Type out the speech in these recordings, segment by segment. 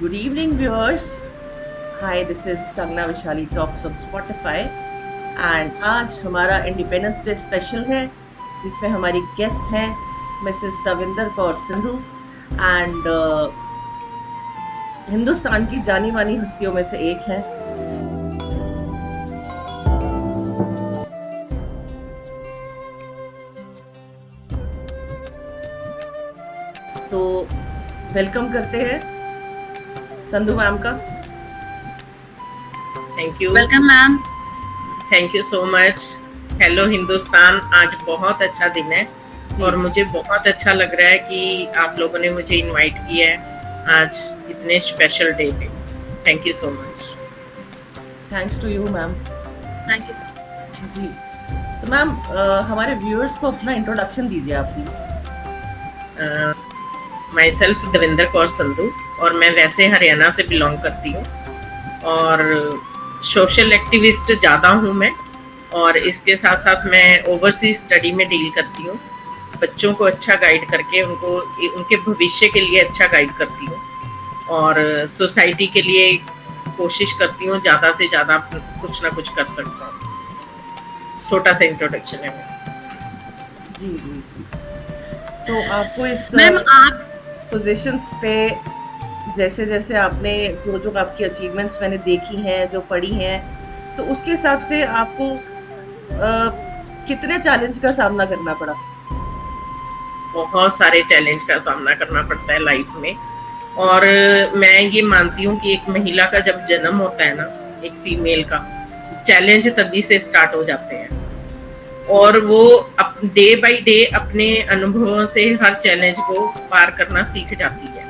Good evening, viewers. Hi, this is Kangna Vishali Talks on Spotify. And आज हमारा independence day special है जिसमें हमारी गेस्ट हैं मिसेस दविंदर कौर सिंधु एंड हिंदुस्तान की जानी मानी हस्तियों में से एक हैं। तो वेलकम करते हैं संधु मैम का। Thank you. Welcome ma'am. Thank you so much. Hello Hindustan, आज बहुत अच्छा दिन है और मुझे बहुत अच्छा लग रहा है कि आप लोगों ने मुझे इनवाइट किया है आज इतने स्पेशल डे पे। Thank you so much. Thanks to you ma'am. Thank you sir. जी, तो मैम हमारे व्यूअर्स को अपना इंट्रोडक्शन दीजिए आप please. Myself Davinder Kaur Sandhu और मैं वैसे हरियाणा से बिलोंग करती हूँ और सोशल एक्टिविस्ट ज़्यादा हूँ मैं, और इसके साथ साथ मैं ओवरसीज स्टडी में डील करती हूँ। बच्चों को अच्छा गाइड करके उनके भविष्य के लिए अच्छा गाइड करती हूँ और सोसाइटी के लिए कोशिश करती हूँ ज़्यादा से ज़्यादा कुछ ना कुछ कर सकता हूँ। छोटा सा इंट्रोडक्शन है जी जी जी। तो आपको इस मैम आप पोजीशंस पे जैसे जैसे आपने जो जो आपकी अचीवमेंट्स मैंने देखी हैं, जो पढ़ी हैं, तो उसके हिसाब से आपको कितने चैलेंज का सामना करना पड़ा? बहुत सारे चैलेंज का सामना करना पड़ता है लाइफ में, और मैं ये मानती हूँ कि एक महिला का जब जन्म होता है ना, एक फीमेल का, चैलेंज तभी से स्टार्ट हो जाते हैं और वो डे बाय डे अपने अनुभवों से हर चैलेंज को पार करना सीख जाती है।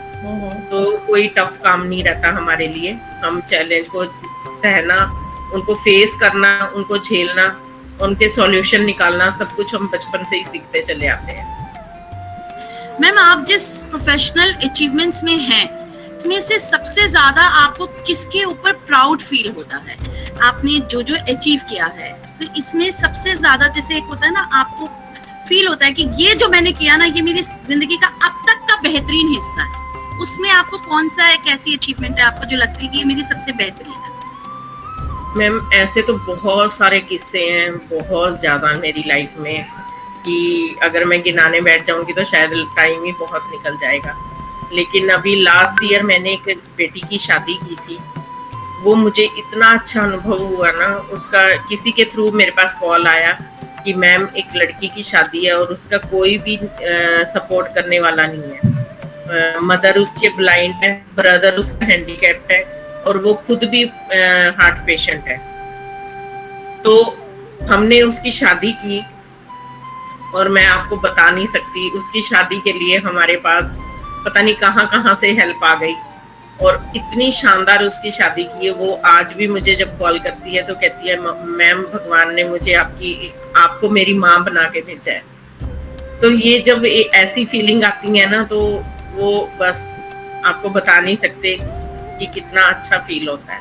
तो कोई टफ काम नहीं रहता हमारे लिए। हम चैलेंज को सहना, उनको फेस करना, उनको झेलना, उनके सॉल्यूशन निकालना, सब कुछ हम बचपन से ही सीखते चले आते हैं। मैम आप जिस प्रोफेशनल अचीवमेंट्स में हैं, इसमें से सबसे ज्यादा आपको किसके ऊपर प्राउड फील होता है? आपने जो जो अचीव किया है, तो इसमें सबसे ज्यादा जैसे एक होता है ना, आपको फील होता है कि ये जो मैंने किया ना, ये मेरी जिंदगी का अब तक का बेहतरीन हिस्सा है। उसमें आपको कौन सा एक ऐसी अचीवमेंट है आपको जो लगती है कि ये मेरी सबसे बेहतरीन है? मैम ऐसे तो बहुत सारे किस्से हैं, बहुत ज्यादा मेरी लाइफ में, कि अगर मैं गिनाने बैठ जाऊंगी तो शायद टाइम ही बहुत निकल जाएगा। लेकिन अभी लास्ट ईयर मैंने एक बेटी की शादी की थी। वो मुझे इतना अच्छा अनुभव हुआ ना, उसका किसी के थ्रू मेरे पास कॉल आया कि मैम एक लड़की की शादी है और उसका कोई भी सपोर्ट करने वाला नहीं है। मदर उसके ब्लाइंड है, ब्रदर उसका हैंडीकैप्ड है और वो खुद भी हार्ट पेशेंट है। तो हमने उसकी शादी की और मैं आपको बता नहीं सकती, उसकी शादी के लिए हमारे पास पता नहीं कहाँ से हेल्प आ गई और इतनी शानदार उसकी शादी की है। वो आज भी मुझे जब कॉल करती है तो कहती है मैम भगवान ने मुझे आपको मेरी माँ बना के भेजा है। तो ये जब ऐसी फीलिंग आती है ना, तो वो बस आपको बता नहीं सकते कि कितना अच्छा फील होता है।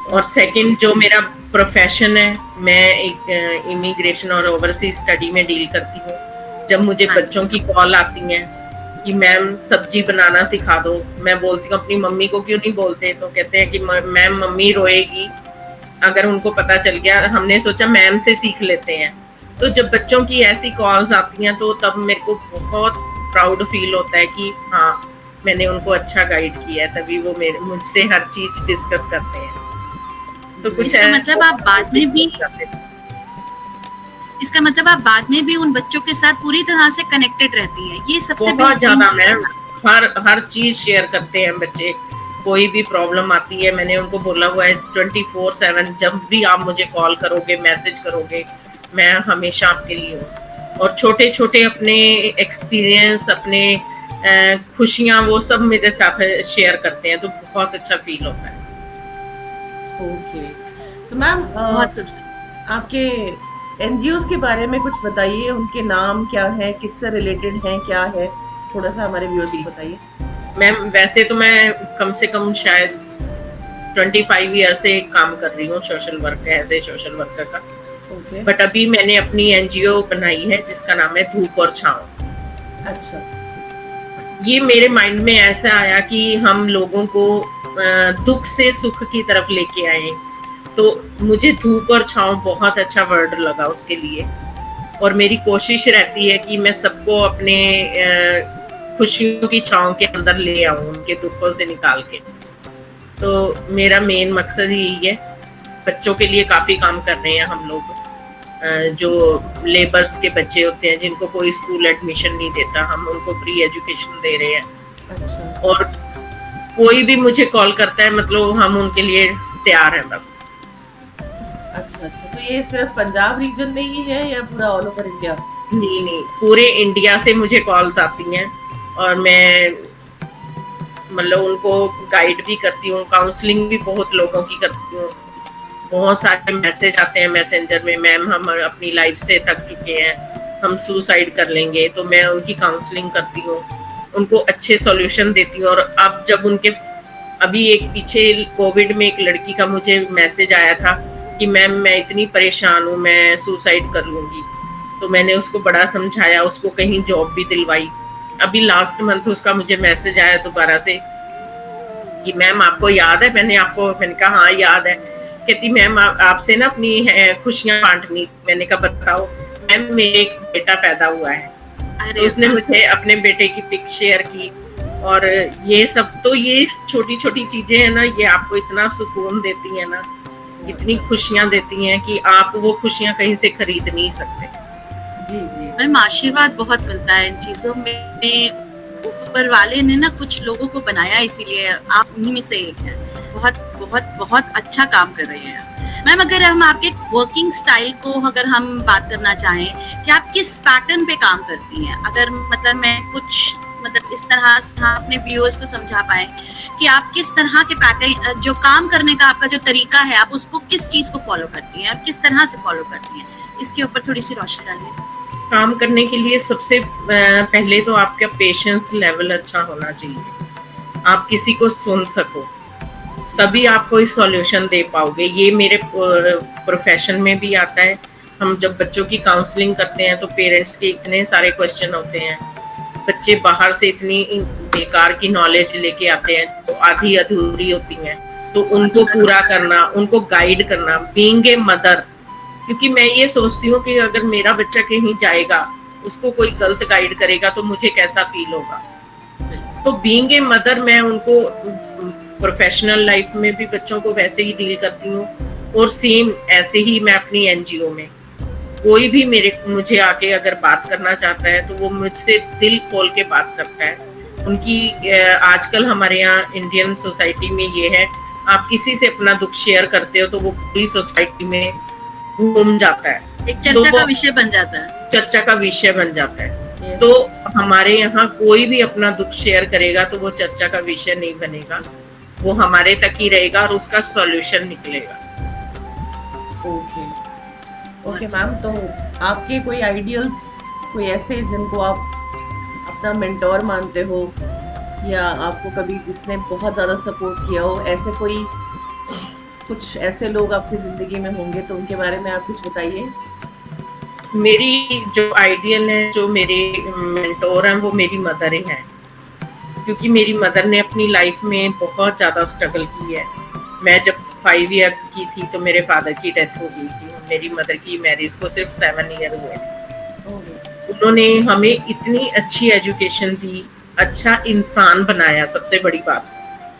और सेकंड जो मेरा प्रोफेशन है, मैं एक इमिग्रेशन और ओवरसीज स्टडी में डील करती हूँ। जब मुझे बच्चों की कॉल आती हैं कि मैम सब्जी बनाना सिखा दो, मैं बोलती हूँ अपनी मम्मी को क्यों नहीं बोलते, तो कहते हैं कि मैम मम्मी रोएगी अगर उनको पता चल गया। हमने सोचा मैम से सीख लेते हैं। तो जब बच्चों की ऐसी कॉल्स आती हैं तो तब मेरे को बहुत प्राउड फील होता है कि हाँ मैंने उनको अच्छा गाइड किया है, तभी वो मुझसे हर चीज डिस्कस करते हैं। तो कुछ इसका मतलब आप बाद में भी उन बच्चों के साथ पूरी तरह से कनेक्टेड रहती हैं। ये सबसे बहुत ज्यादा मैम, हर चीज शेयर करते हैं बच्चे। कोई भी प्रॉब्लम आती है, मैंने उनको बोला हुआ है 24/7 जब भी आप मुझे कॉल करोगे, मैसेज करोगे, मैं हमेशा आपके लिए हूँ। और छोटे छोटे अपने एक्सपीरियंस, अपने खुशियाँ, वो सब मेरे साथ शेयर करते हैं, तो बहुत अच्छा फील होता है। ओके, तो मैम आपके एनजीओस के बारे में कुछ बताइए। उनके नाम क्या है, किससे रिलेटेड हैं, क्या है, थोड़ा सा हमारे व्यूअर्स को बताइए। मैम वैसे तो मैं कम से कम शायद 25 ईयर से काम कर रही हूँ social work, as a social worker का। बट अभी मैंने अपनी एनजीओ बनाई है जिसका नाम है धूप और छाँव। अच्छा। ये मेरे माइंड में ऐसा आया कि हम लोगों को दुख से सुख की तरफ लेके आए, तो मुझे धूप और छांव बहुत अच्छा वर्ड लगा उसके लिए। और मेरी कोशिश रहती है कि मैं सबको अपने खुशियों की छांव के अंदर ले आऊं, उनके दुखों से निकाल के। तो मेरा मेन मकसद ही यही है। बच्चों के लिए काफी काम कर रहे हैं हम लोग, जो लेबर्स के बच्चे होते हैं जिनको कोई स्कूल एडमिशन नहीं देता, हम उनको फ्री एजुकेशन दे रहे हैं। अच्छा और कोई भी मुझे कॉल करता है, मतलब हम उनके लिए तैयार हैं बस। अच्छा अच्छा, तो ये सिर्फ पंजाब रीजन में ही है या पूरा ऑल ओवर इंडिया? नहीं नहीं, पूरे इंडिया से मुझे कॉल्स आती हैं और मैं मतलब उनको गाइड भी करती हूँ, काउंसलिंग भी बहुत लोगों की करती हूँ। बहुत सारे मैसेज आते हैं मैसेंजर में, मैम हम अपनी लाइफ से थक चुके हैं, हम सुसाइड कर लेंगे। तो मैं उनकी काउंसलिंग करती हूँ, उनको अच्छे सॉल्यूशन देती हूँ। और अब जब उनके अभी एक पीछे कोविड में एक लड़की का मुझे मैसेज आया था कि मैम मैं इतनी परेशान हूँ, मैं सुसाइड कर लूंगी। तो मैंने उसको बड़ा समझाया, उसको कहीं जॉब भी दिलवाई। अभी लास्ट मंथ उसका मुझे मैसेज आया दोबारा से कि मैम आपको याद है, मैंने कहा हाँ याद है। कहती मैम आपसे ना अपनी खुशियां बांटनी। मैंने कहा बताओ। मैम मेरे एक बेटा पैदा हुआ है। तो उसने मुझे अपने बेटे की पिक शेयर की। और ये सब, तो ये छोटी छोटी चीजें हैं ना, ये आपको इतना सुकून देती है ना, इतनी खुशियां देती हैं कि आप वो खुशियां कहीं से खरीद नहीं सकते। जी जी मैम आशीर्वाद बहुत मिलता है इन चीजों में। ऊपर वाले ने ना कुछ लोगों को बनाया, इसीलिए आप उन्हीं में से एक हैं। बहुत बहुत बहुत अच्छा काम कर रहे हैं मैम। अगर हम आपके वर्किंग स्टाइल को अगर हम बात करना चाहें कि आप किस पैटर्न पे काम करती हैं, अगर मतलब मैं कुछ मतलब इस तरह से हाँ अपने व्यूअर्स को समझा पाए कि आप किस तरह के पैटर्न, जो काम करने का आपका जो तरीका है, आप उसको किस चीज को फॉलो करती हैं और किस तरह से फॉलो करती हैं, इसके ऊपर थोड़ी सी रोशनी डालिए। काम करने के लिए सबसे पहले तो आपका पेशेंस लेवल अच्छा होना चाहिए। आप किसी को सुन सको, तभी आप कोई सॉल्यूशन दे पाओगे। ये मेरे प्रोफेशन में भी आता है। हम जब बच्चों की काउंसलिंग करते हैं तो पेरेंट्स के इतने सारे क्वेश्चन होते हैं, बच्चे बाहर से इतनी बेकार की नॉलेज लेके आते हैं तो आधी अधूरी होती हैं, तो उनको पूरा करना, उनको गाइड करना, बीइंग ए मदर। क्योंकि मैं ये सोचती हूँ कि अगर मेरा बच्चा कहीं जाएगा, उसको कोई गलत गाइड करेगा तो मुझे कैसा फील होगा। तो बीइंग ए मदर मैं उनको प्रोफेशनल लाइफ में भी बच्चों को वैसे ही डील करती हूँ, और सेम ऐसे ही मैं अपनी एनजीओ में, कोई भी मुझे आके अगर बात करना चाहता है तो वो मुझसे दिल खोल के बात करता है। उनकी आजकल हमारे यहाँ इंडियन सोसाइटी में ये है, आप किसी से अपना दुख शेयर करते हो तो वो पूरी सोसाइटी में घूम जाता है, एक चर्चा का विषय बन जाता है, चर्चा का विषय बन जाता है। तो हमारे यहाँ कोई भी अपना दुख शेयर करेगा तो वो चर्चा का विषय नहीं बनेगा, वो हमारे तक ही रहेगा और उसका सॉल्यूशन निकलेगा। ओके ओके मैम, तो आपके कोई आइडियल्स, कोई ऐसे जिनको आप अपना मेंटोर मानते हो, या आपको कभी जिसने बहुत ज़्यादा सपोर्ट किया हो, ऐसे कोई कुछ ऐसे लोग आपकी ज़िंदगी में होंगे, तो उनके बारे में आप कुछ बताइए। मेरी जो आइडियल है, जो मेरे मेंटोर हैं, वो मेरी मदर ही हैं। क्योंकि मेरी मदर ने अपनी लाइफ में बहुत ज़्यादा स्ट्रगल की है। मैं जब 5 ईयर की थी तो मेरे फादर की डेथ हो गई थी। मेरी मदर की मैरिज को सिर्फ 7 ईयर हुए। उन्होंने हमें इतनी अच्छी एजुकेशन दी, अच्छा इंसान बनाया। सबसे बड़ी बात,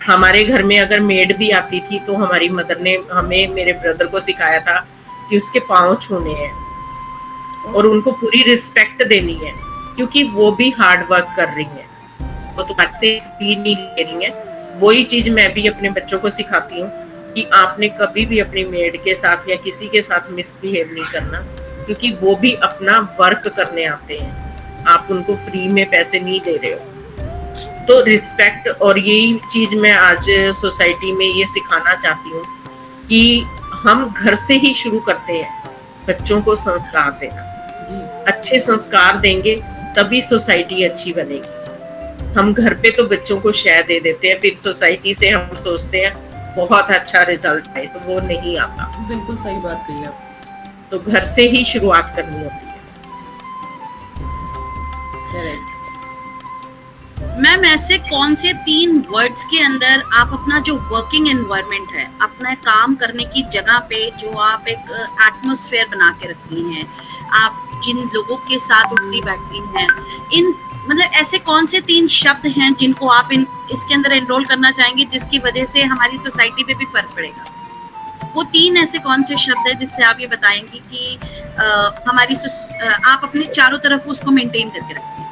हमारे घर में अगर मेड भी आती थी तो हमारी मदर ने हमें, मेरे ब्रदर को सिखाया था कि उसके पाँव छूने हैं और उनको पूरी रिस्पेक्ट देनी है, क्योंकि वो भी हार्ड वर्क कर रही हैं, वो तो घर से फी नहीं ले रही हैं। वही चीज मैं भी अपने बच्चों को सिखाती हूँ कि आपने कभी भी अपनी मेड के साथ या किसी के साथ मिसबिहेव नहीं करना, क्योंकि वो भी अपना वर्क करने आते हैं, आप उनको फ्री में पैसे नहीं दे रहे हो। तो रिस्पेक्ट, और यही चीज मैं आज सोसाइटी में ये सिखाना चाहती हूँ कि हम घर से ही शुरू करते हैं बच्चों को संस्कार देना। अच्छे संस्कार देंगे तभी सोसाइटी अच्छी बनेगी। हम घर पे तो बच्चों को शय दे देते हैं, फिर सोसाइटी से हम सोचते हैं बहुत अच्छा रिजल्ट है, तो वो नहीं आता। बिल्कुल सही बात कही आप। तो घर से ही शुरुआत करनी होती है। करेक्ट। मैम ऐसे कौन से 3 वर्ड्स के अंदर आप अपना जो वर्किंग एनवायरनमेंट है, अपना काम करने की जगह पे जो आप एक एटमॉस्फेयर बना के रखती हैं, आप जिन लोगों के साथ उठती बैठती हैं, इन मतलब ऐसे कौन से 3 शब्द हैं जिनको आप इसके अंदर एनरोल करना चाहेंगे जिसकी वजह से हमारी सोसाइटी पे भी फर्क पड़ेगा? वो 3 ऐसे कौन से शब्द है जिससे आप ये बताएंगी कि आप अपने चारों तरफ उसको मेंटेन करके रखें?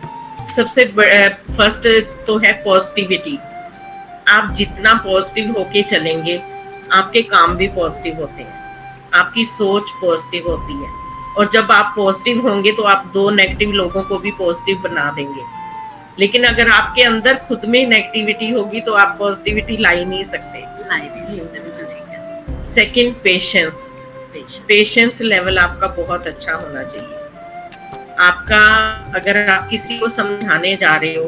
सबसे फर्स्ट तो है पॉजिटिविटी। आप जितना पॉजिटिव होके चलेंगे, आपके काम भी पॉजिटिव होते हैं, आपकी सोच पॉजिटिव होती है, और जब आप पॉजिटिव होंगे तो आप 2 नेगेटिव लोगों को भी पॉजिटिव बना देंगे। लेकिन अगर आपके अंदर खुद में नेगेटिविटी होगी तो आप पॉजिटिविटी ला ही नहीं सकते। बिल्कुल ठीक है। Second, patience. पेशेंस लेवल आपका बहुत अच्छा होना चाहिए। आपका अगर आप किसी को समझाने जा रहे हो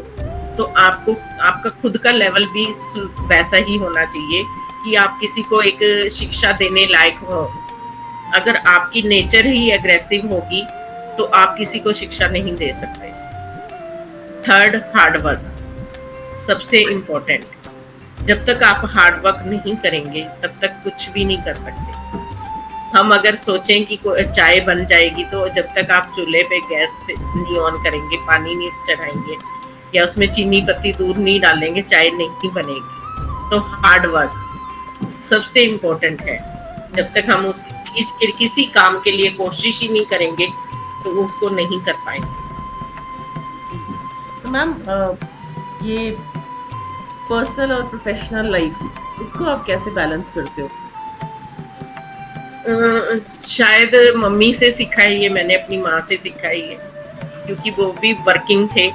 तो आपका खुद का लेवल भी वैसा ही होना चाहिए कि आप किसी को एक शिक्षा देने लायक हो। अगर आपकी नेचर ही एग्रेसिव होगी तो आप किसी को शिक्षा नहीं दे सकते। Third, hard work. सबसे इम्पोर्टेंट, जब तक आप हार्ड वर्क नहीं करेंगे तब तक कुछ भी नहीं कर सकते। हम अगर सोचें कि चाय बन जाएगी तो जब तक आप चूल्हे पे गैस नहीं ऑन करेंगे, पानी नहीं चढ़ाएंगे या उसमें चीनी पत्ती दूध नहीं डालेंगे, चाय नहीं बनेगी। तो हार्ड वर्क सबसे इम्पोर्टेंट है। जब तक हम उस चीज के किसी काम के लिए कोशिश ही नहीं करेंगे तो उसको नहीं कर पाएंगे। तो मैम ये पर्सनल और प्रोफेशनल लाइफ, इसको आप कैसे बैलेंस करते हो? शायद मम्मी से सीखा है ये, मैंने अपनी माँ से सीखा है ये, क्योंकि वो भी वर्किंग थे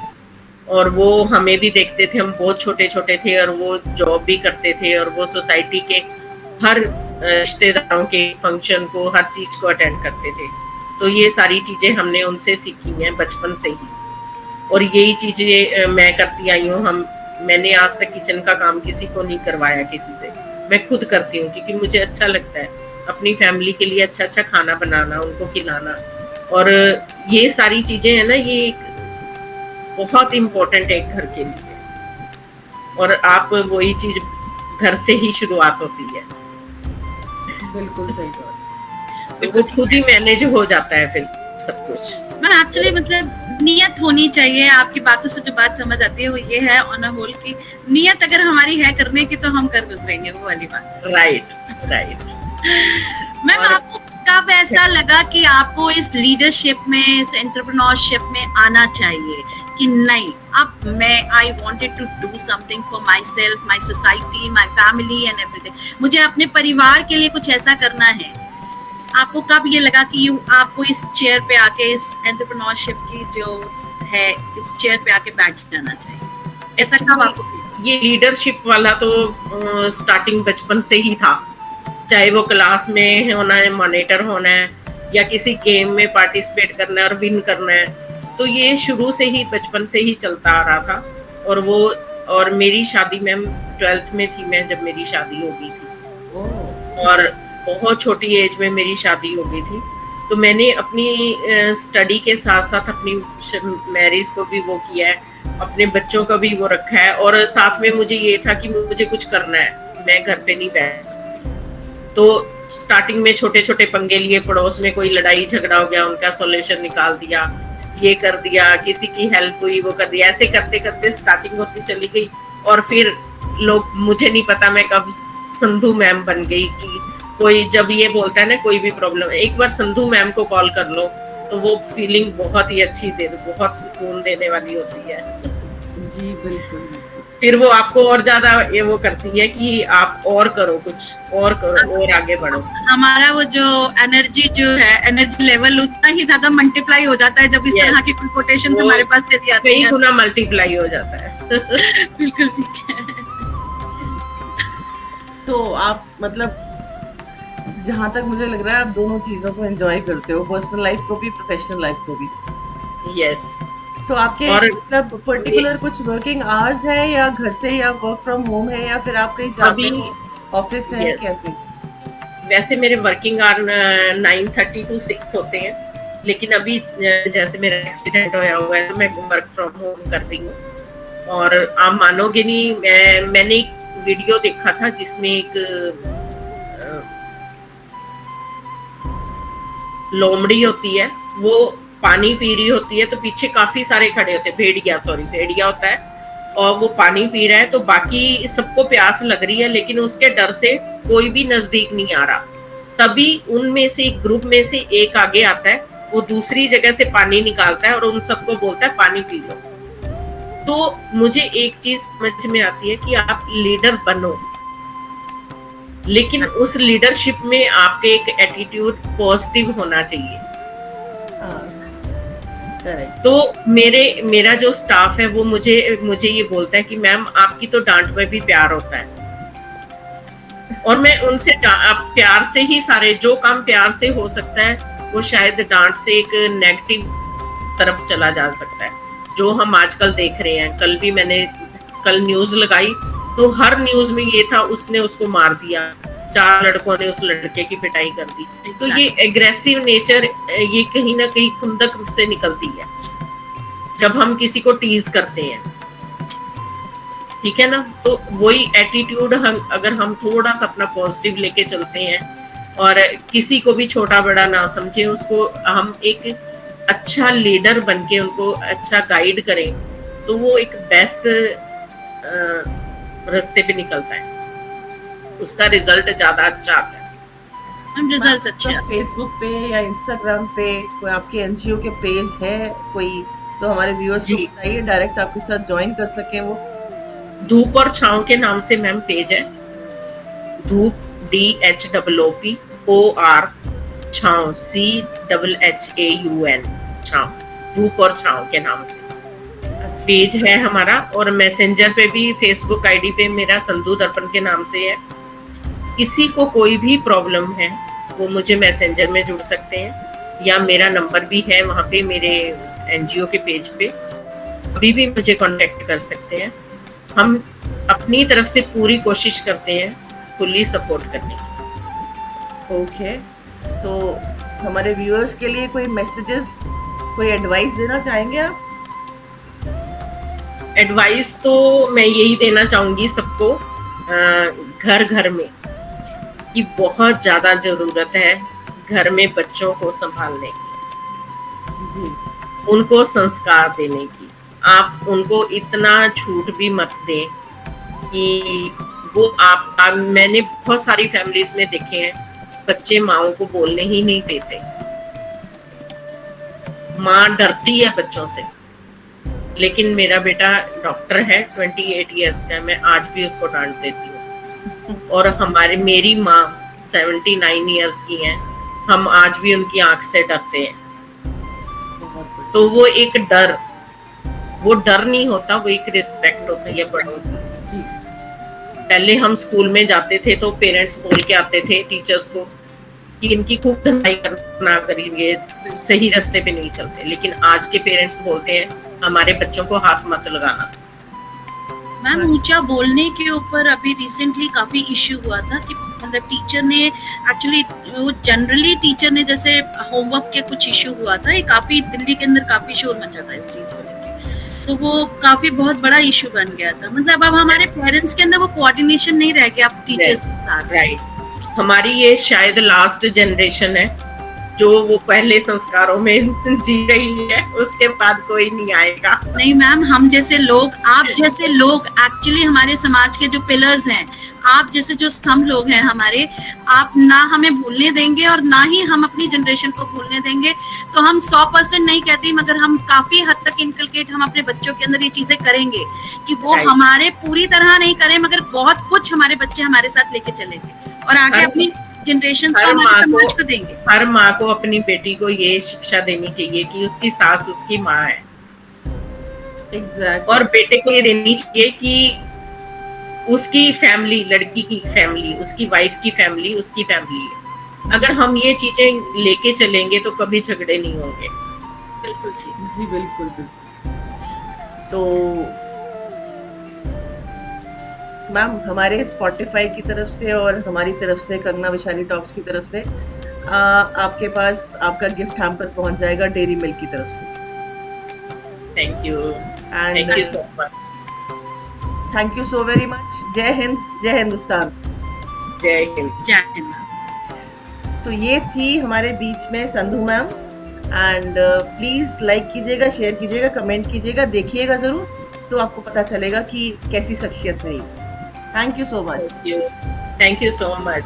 और वो हमें भी देखते थे। हम बहुत छोटे छोटे थे और वो जॉब भी करते थे और वो सोसाइटी के हर रिश्तेदारों के फंक्शन को, हर चीज को अटेंड करते थे। तो ये सारी चीजें हमने उनसे सीखी हैं बचपन से ही, और यही चीजें मैं करती आई हूँ। मैंने आज तक किचन का काम किसी को नहीं करवाया किसी से, मैं खुद करती हूँ क्योंकि मुझे अच्छा लगता है अपनी फैमिली के लिए अच्छा अच्छा खाना बनाना, उनको खिलाना। और ये सारी चीजें है ना, ये एक बहुत इम्पोर्टेंट है घर के लिए, और आप वही चीज घर से ही शुरुआत होती है। बिल्कुल सही बात। तो वो खुद ही मैनेज हो जाता है फिर सब कुछ। मैं एक्चुअली मतलब नियत होनी चाहिए। आपकी बातों से जो बात समझ आती है वो ये है ऑन अ होल की नियत अगर हमारी है करने की तो हम कर गुजरेंगे, वो वाली बात। राइट। मैम आपको कब ऐसा लगा कि आपको इस लीडरशिप में, इस एंटरप्रेन्योरशिप में आना चाहिए कि नहीं, अब मैं I wanted to do something for myself, my society, my family and everything, मुझे अपने परिवार के लिए कुछ ऐसा करना है? आपको कब ये लगा कि आपको इस चेयर पे आके, इस एंटरप्रेन्योरशिप की जो है इस चेयर पे आके बैठ जाना चाहिए? ऐसा कब आपको फील? ये लीडरशिप वाला तो स्टार्टिंग बचपन से ही था, चाहे वो क्लास में होना है, मॉनिटर होना है, या किसी गेम में पार्टिसिपेट करना है और विन करना है। तो ये शुरू से ही बचपन से ही चलता आ रहा था। और मेरी शादी मैम 12th में थी मैं जब मेरी शादी हो गई थी, और बहुत छोटी एज में मेरी शादी हो गई थी। तो मैंने अपनी स्टडी के साथ साथ अपनी मैरिज को भी वो किया है, अपने बच्चों का भी वो रखा है, और साथ में मुझे ये था कि मुझे कुछ करना है, मैं घर पे नहीं बैठ सकती। तो स्टार्टिंग में छोटे छोटे पंगे लिए, पड़ोस में कोई लड़ाई झगड़ा हो गया, उनका सॉल्यूशन निकाल दिया, ये कर दिया, किसी की हेल्प हुई वो कर दिया, ऐसे करते करते स्टार्टिंग होती चली गई। और फिर लोग, मुझे नहीं पता मैं कब संधू मैम बन गई कि कोई जब ये बोलता है ना कोई भी प्रॉब्लम, एक बार संधू मैम को कॉल कर लो तो वो फीलिंग बहुत ही अच्छी बहुत सुकून देने वाली होती है। जी बिल्कुल। फिर वो आपको और ज्यादा ये वो करती है कि आप और करो, कुछ और करो और आगे बढ़ो। हमारा वो जो एनर्जी लेवल उतना ही ज्यादा मल्टीप्लाई हो जाता है जब इस तरह की कोटेशंस हमारे पास चली आती है, कई गुना मल्टीप्लाई हो जाता है। बिल्कुल ठीक है। तो आप मतलब जहाँ तक मुझे लग रहा है आप दोनों चीजों को एंजॉय करते हो, पर्सनल लाइफ को भी, प्रोफेशनल लाइफ को भी। यस। तो आपके मतलब पर्टिकुलर कुछ वर्किंग आवर्स है या घर से या वर्क फ्रॉम होम है या फिर आप कहीं जाते हो, ऑफिस है? yes. कैसे? वैसे मेरे वर्किंग आवर 9:30 to 6 होते हैं, लेकिन अभी जैसे मेरा एक्सीडेंट होया हुआ है तो मैं वर्क फ्रॉम होम कर रही हूँ। और आप मानोगे नहीं, मैंने एक वीडियो देखा था जिसमें एक लोमड़ी होती है, वो पानी पी रही होती है, तो पीछे काफी सारे खड़े होते हैं, भेड़िया होता है, और वो पानी पी रहा है, तो बाकी सबको प्यास लग रही है, लेकिन उसके डर से कोई भी नजदीक नहीं आ रहा। तभी उनमें से एक ग्रुप में से एक आगे आता है, वो दूसरी जगह से पानी निकालता है और उन सबको बोलता है पानी पी लो। तो मुझे एक चीज समझ में आती है कि आप लीडर बनो, लेकिन उस लीडरशिप में आपके एक एटीट्यूड पॉजिटिव होना चाहिए। करेक्ट। तो मेरा जो स्टाफ है वो मुझे ये बोलता है कि मैम आपकी तो डांट में भी प्यार होता है, और मैं उनसे प्यार से ही सारे जो काम प्यार से हो सकता है वो शायद डांट से एक नेगेटिव तरफ चला जा सकता है, जो हम आजकल देख रहे हैं। कल न्यूज लगाई तो हर न्यूज में ये था, उसने उसको मार दिया, 4 लड़कों ने उस लड़के की पिटाई कर दी। तो ये एग्रेसिव नेचर ये कहीं ना कहीं खुंदक से निकलती है जब हम किसी को टीज करते हैं, ठीक है ना। तो वही एटीट्यूड अगर हम थोड़ा सा अपना पॉजिटिव लेके चलते हैं और किसी को भी छोटा बड़ा ना समझे, उसको हम एक अच्छा लीडर बनके उनको अच्छा गाइड करें, तो वो एक बेस्ट रास्ते पे निकलता है, उसका रिजल्ट ज्यादा अच्छा आता है। हम रिजल्ट्स अच्छे आते हैं। फेसबुक पे या इंस्टाग्राम पे कोई आपके एनजीओ के पेज है कोई, तो हमारे व्यूअर्स को बताइए, डायरेक्ट आपके साथ ज्वाइन कर सके वो। धूप और छांव के नाम से मैम पेज है, धूप DHOOPOR, छांव CHHAUN, छांव, धूप और छांव के नाम से पेज है हमारा। और मैसेंजर पे भी, फेसबुक आईडी पे मेरा संधू दर्पण के नाम से है। किसी को कोई भी प्रॉब्लम है वो मुझे मैसेंजर में जुड़ सकते हैं, या मेरा नंबर भी है वहाँ पे मेरे एनजीओ के पेज पे, अभी भी मुझे कांटेक्ट कर सकते हैं। हम अपनी तरफ से पूरी कोशिश करते हैं फुल्ली सपोर्ट करने की। ओके, तो हमारे व्यूअर्स के लिए कोई मैसेजेस, कोई एडवाइस देना चाहेंगे आप? एडवाइस तो मैं यही देना चाहूंगी सबको, घर घर में कि बहुत ज्यादा जरूरत है घर में बच्चों को संभालने की जी, उनको संस्कार देने की। आप उनको इतना छूट भी मत दें कि वो मैंने बहुत सारी फैमिलीज में देखे हैं, बच्चे माओ को बोलने ही नहीं देते, माँ डरती है बच्चों से। लेकिन मेरा बेटा डॉक्टर है, 28 इयर्स का, मैं आज भी उसको डांट देती हूँ। और मेरी माँ 79 इयर्स की हैं, हम आज भी उनकी आंख से डरते हैं। तो वो एक डर नहीं होता, वो एक रिस्पेक्ट होती है बड़ों की। पहले हम स्कूल में जाते थे तो पेरेंट्स बोल के आते थे टीचर्स को कि इनकी खूब धुनाई करना करेंगे, सही रास्ते पे नहीं चलते। लेकिन आज के पेरेंट्स बोलते हैं हमारे बच्चों को हाथ मत लगाना। मैम, ऊंचा बोलने के ऊपर अभी रिसेंटली काफी इश्यू हुआ था कि मतलब टीचर ने एक्चुअली, वो जनरली टीचर ने जैसे होमवर्क के कुछ इश्यू हुआ था, ये काफी दिल्ली के अंदर काफी शोर मचा था इस चीज को लेके, तो वो काफी बहुत बड़ा इश्यू बन गया था। मतलब अब हमारे पेरेंट्स के अंदर वो कोऑर्डिनेशन नहीं रह गया अब टीचर्स के साथ। राइट, हमारी ये शायद लास्ट जनरेशन है जो वो पहले संस्कारों में जी रही है, उसके बाद कोई नहीं आएगा। नहीं मैम, हम जैसे लोग, आप जैसे लोग एक्चुअली हमारे समाज के जो पिलर्स हैं, आप जैसे जो स्तंभ लोग हैं हमारे, आप ना हमें भूलने देंगे और ना ही हम अपनी जनरेशन को भूलने देंगे। तो हम 100% नहीं कहती, मगर हम काफी हद तक इनकलकेट हम अपने बच्चों के अंदर ये चीजें करेंगे कि वो हमारे पूरी तरह नहीं करें, मगर बहुत कुछ हमारे बच्चे हमारे साथ लेके चलेंगे और आगे अपनी जनरेशन को हमारे समाज को देंगे। हर माँ को अपनी बेटी को ये शिक्षा देनी चाहिए कि उसकी सास उसकी माँ है। Exactly. और बेटे को ये देनी चाहिए कि उसकी फैमिली, लड़की की फैमिली, उसकी वाइफ की फैमिली उसकी फैमिली है। अगर हम ये चीजें लेके चलेंगे तो कभी झगड़े नहीं होंगे। बिल्कुल जी, बिल्कुल। तो मैम, हमारे स्पॉटिफाई की तरफ से और हमारी तरफ से, कंगना वैशाली टॉक्स की तरफ से, आपके पास आपका गिफ्ट हैम्पर पहुंच जाएगा डेयरी मिल्क की तरफ से। Thank you and so much. Thank you so very much. जय हिंद, जय हिंदुस्तान। जय हिंद। जय हिंद मैम। तो ये थी हमारे बीच में Sandhu ma'am. And please like कीजिएगा, शेयर कीजिएगा, कमेंट कीजिएगा, देखिएगा जरूर, तो आपको पता चलेगा कि कैसी शख्सियत रही। Thank you so much. Thank you so much.